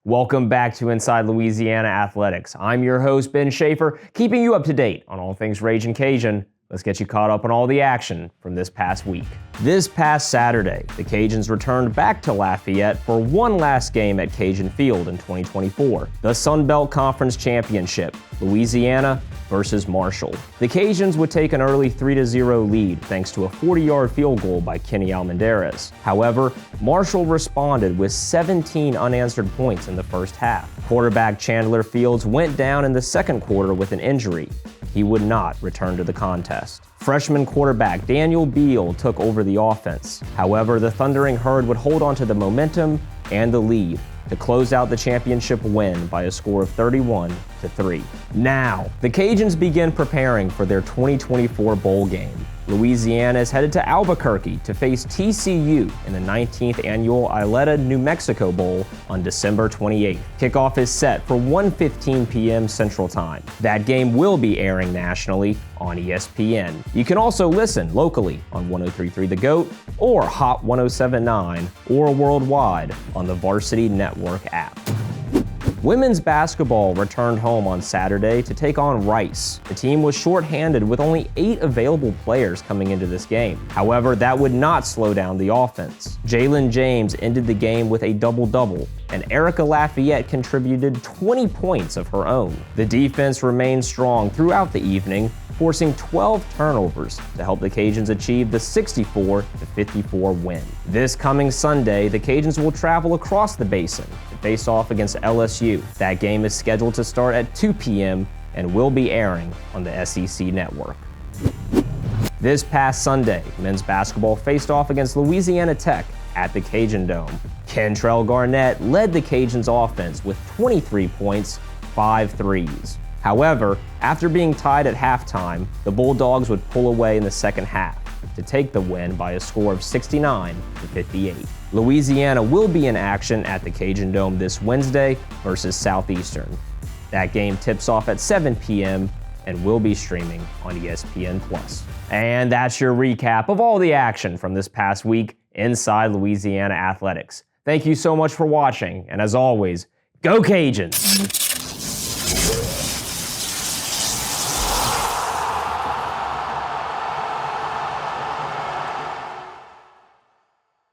Welcome back to Inside Louisiana Athletics. I'm your host, Ben Schaefer, keeping you up to date on all things Ragin' Cajun. Let's get you caught up on all the action from this past week. This past Saturday, the Cajuns returned back to Lafayette for one last game at Cajun Field in 2024, the Sun Belt Conference Championship, Louisiana versus Marshall. The Cajuns would take an early 3-0 lead thanks to a 40-yard field goal by Kenny Almendarez. However, Marshall responded with 17 unanswered points in the first half. Quarterback Chandler Fields went down in the second quarter with an injury. He would not return to the contest. Freshman quarterback Daniel Beal took over the offense. However, the Thundering Herd would hold on to the momentum and the lead to close out the championship win by a score of 31-3. Now, the Cajuns begin preparing for their 2024 bowl game. Louisiana is headed to Albuquerque to face TCU in the 19th annual Ileta, New Mexico Bowl on December 28th. Kickoff is set for 1:15 p.m. Central Time. That game will be airing nationally on ESPN. You can also listen locally on 103.3 The GOAT or Hot 107.9 or worldwide on the Varsity Network app. Women's basketball returned home on Saturday to take on Rice. The team was shorthanded with only 8 available players coming into this game. However, that would not slow down the offense. Jalen James ended the game with a double-double, and Erica Lafayette contributed 20 points of her own. The defense remained strong throughout the evening, forcing 12 turnovers to help the Cajuns achieve the 64-54 win. This coming Sunday, the Cajuns will travel across the basin to face off against LSU. That game is scheduled to start at 2 p.m. and will be airing on the SEC network. This past Sunday, men's basketball faced off against Louisiana Tech at the Cajun Dome. Kentrell Garnett led the Cajuns offense with 23 points, 5 threes. However, after being tied at halftime, the Bulldogs would pull away in the second half to take the win by a score of 69-58. Louisiana will be in action at the Cajun Dome this Wednesday versus Southeastern. That game tips off at 7 p.m. and will be streaming on ESPN+. And that's your recap of all the action from this past week inside Louisiana Athletics. Thank you so much for watching, and as always, go Cajuns!